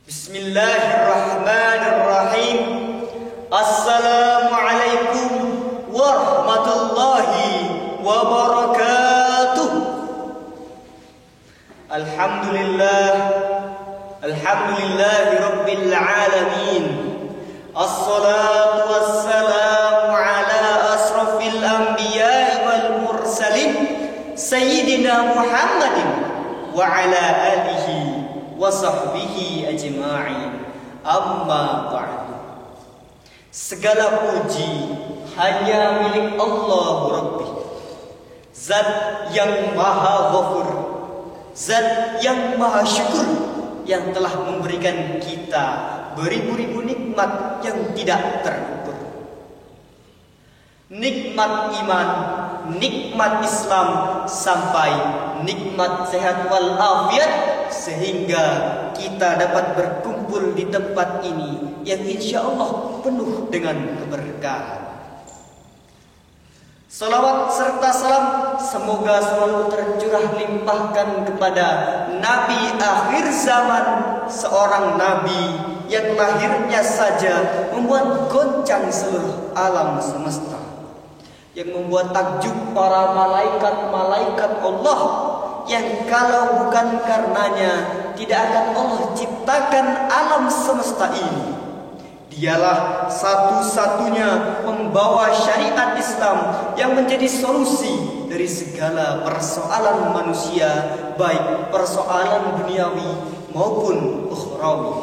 Bismillahirrahmanirrahim. Assalamualaikum warahmatullahi wabarakatuh. Alhamdulillahi rabbil alamin. Assalatu wassalamu ala asrafil anbiya'i wal mursalin Sayyidina Muhammadin wa ala alihi wa sahbihi ajma'in. Amma ba'du. Segala puji hanya milik Allah Rabbi, Zat yang maha ghafur, Zat yang maha syukur, yang telah memberikan kita beribu-ribu nikmat yang tidak terukur. Nikmat iman, nikmat Islam, sampai nikmat sehat wal afiat, sehingga kita dapat berkumpul di tempat ini yang insya Allah penuh dengan keberkahan. Salawat serta salam semoga selalu tercurah limpahkan kepada Nabi akhir zaman, seorang Nabi yang lahirnya saja membuat goncang seluruh alam semesta, yang membuat takjub para malaikat-malaikat Allah, yang kalau bukan karenanya tidak akan Allah ciptakan alam semesta ini. Dialah satu-satunya pembawa syariat Islam yang menjadi solusi dari segala persoalan manusia, baik persoalan duniawi maupun ukhrawi.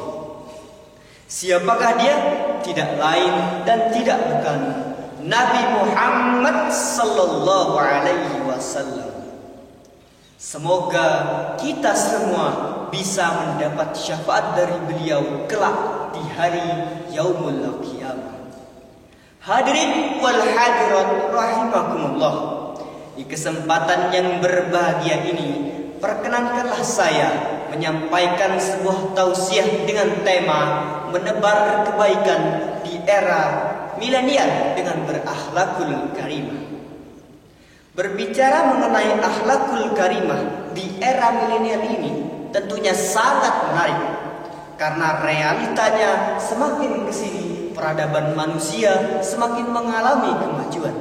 Siapakah dia? Tidak lain dan tidak bukan Nabi Muhammad sallallahu alaihi wasallam. Semoga kita semua bisa mendapat syafaat dari beliau kelak di hari yaumul qiyamah. Hadirin wal hadirat rahimakumullah. Di kesempatan yang berbahagia ini, perkenankanlah saya menyampaikan sebuah tausiah dengan tema menebar kebaikan di era milenial dengan berakhlakul karimah. Berbicara mengenai akhlakul karimah di era milenial ini tentunya sangat menarik, karena realitanya semakin kesini peradaban manusia semakin mengalami kemajuan,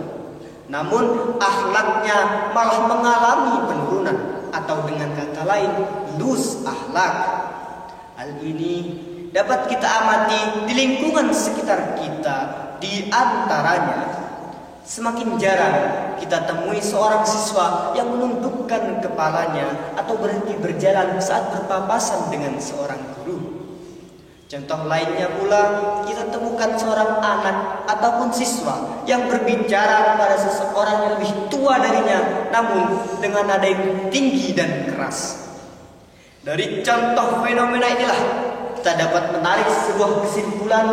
namun akhlaknya malah mengalami penurunan, atau dengan kata lain lose akhlak. Hal ini dapat kita amati di lingkungan sekitar kita. Di antaranya, semakin jarang kita temui seorang siswa yang menundukkan kepalanya atau berhenti berjalan saat berpapasan dengan seorang guru. Contoh lainnya pula, kita temukan seorang anak ataupun siswa yang berbicara kepada seseorang yang lebih tua darinya, namun dengan nada yang tinggi dan keras. Dari contoh fenomena inilah kita dapat menarik sebuah kesimpulan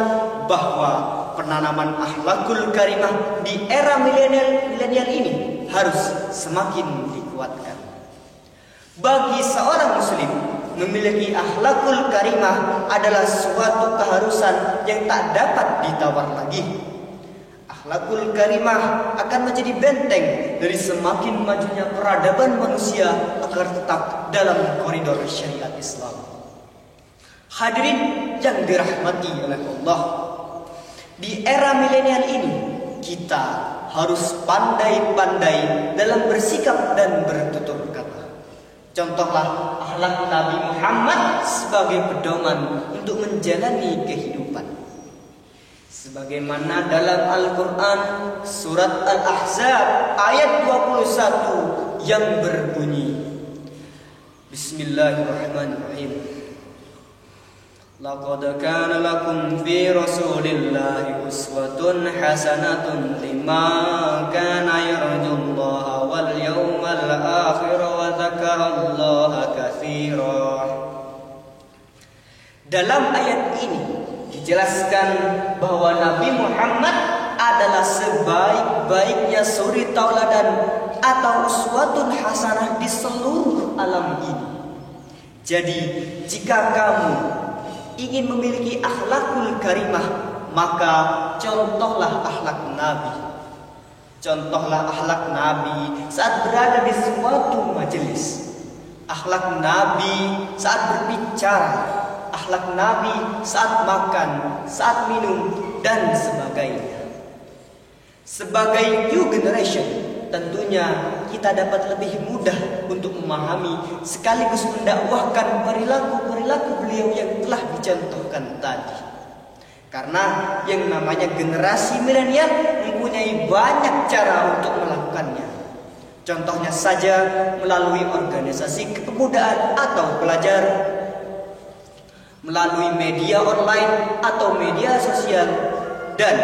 bahwa penanaman akhlakul karimah di era milenial ini harus semakin dikuatkan. Bagi seorang muslim, memiliki akhlakul karimah adalah suatu keharusan yang tak dapat ditawar lagi. Akhlakul karimah akan menjadi benteng dari semakin majunya peradaban manusia agar tetap dalam koridor syariat Islam. Hadirin yang dirahmati oleh Allah, di era milenial ini kita harus pandai-pandai dalam bersikap dan bertutur kata. Contohlah akhlak Nabi Muhammad sebagai pedoman untuk menjalani kehidupan. Sebagaimana dalam Al-Quran surat Al-Ahzab ayat 21 yang berbunyi, Bismillahirrahmanirrahim. Laqad kana lakum fi Rasulillahi uswatun hasanatun liman kana yarjullaha wal yawmal akhir wa dzakarallaha katsira. Dalam ayat ini dijelaskan bahwa Nabi Muhammad adalah sebaik-baiknya suri tauladan atau uswatun hasanah di seluruh alam ini. Jadi jika kamu ingin memiliki akhlakul karimah, maka contohlah akhlak Nabi. Contohlah akhlak Nabi saat berada di suatu majelis. Akhlak Nabi saat berbicara. akhlak Nabi saat makan, saat minum, dan sebagainya. Sebagai new generation, tentunya kita dapat lebih mudah untuk memahami sekaligus mendakwahkan perilaku-perilaku beliau yang telah dicontohkan tadi. Karena yang namanya generasi milenial mempunyai banyak cara untuk melakukannya. Contohnya saja melalui organisasi kepemudaan atau pelajar, melalui media online atau media sosial, dan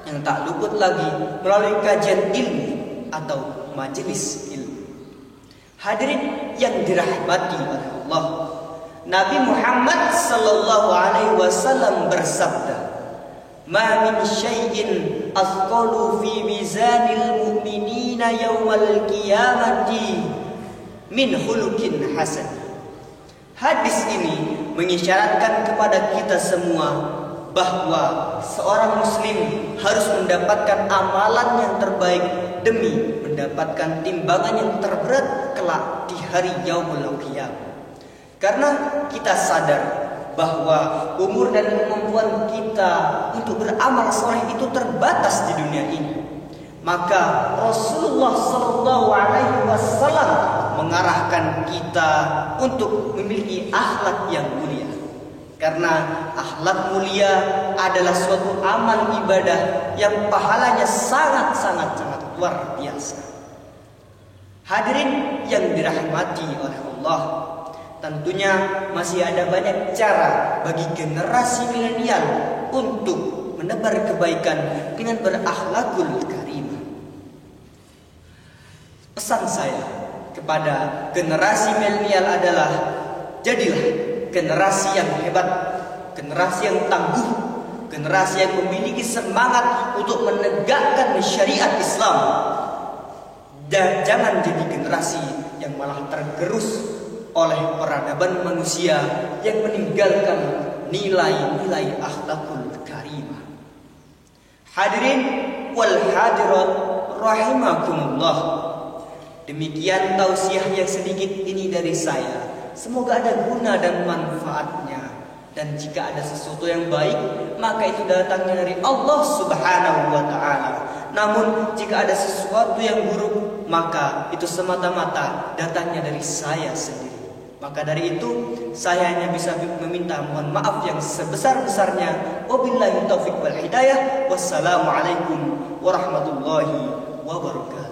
yang tak luput lagi melalui kajian ilmu atau majelis ilmu. Hadirin yang dirahmati oleh Allah, Nabi Muhammad sallallahu alaihi wasallam bersabda, "Ma min syai'in athqalu fi mizanil mu'minina yaumal qiyamati min khuluqin hasan." Hadis ini mengisyaratkan kepada kita semua bahwa seorang muslim harus mendapatkan amalan yang terbaik demi mendapatkan timbangan yang terberat kelak di hari yaumul qiyamah. Karena kita sadar bahwa umur dan kemampuan kita untuk beramal soleh itu terbatas di dunia ini. Maka Rasulullah Sallallahu Alaihi Wasallam mengarahkan kita untuk memiliki akhlak yang mulia. Karena akhlak mulia adalah suatu amal ibadah yang pahalanya sangat luar biasa. Hadirin yang dirahmati oleh Allah, tentunya masih ada banyak cara bagi generasi milenial untuk menebar kebaikan dengan berakhlakul karimah. Pesan saya kepada generasi milenial adalah jadilah generasi yang hebat, generasi yang tangguh, generasi yang memiliki semangat untuk menegakkan syariat Islam. Dan jangan jadi generasi yang malah tergerus oleh peradaban manusia yang meninggalkan nilai-nilai akhlakul karimah. Hadirin wal hadirat rahimakumullah. Demikian tausiah yang sedikit ini dari saya. Semoga ada guna dan manfaatnya. Dan jika ada sesuatu yang baik, maka itu datangnya dari Allah Subhanahu wa ta'ala. Namun jika ada sesuatu yang buruk, maka itu semata-mata datangnya dari saya sendiri. Maka dari itu saya hanya bisa meminta mohon maaf yang sebesar-besarnya. Wabillahi taufiq wal hidayah. Wassalamualaikum warahmatullahi wabarakatuh.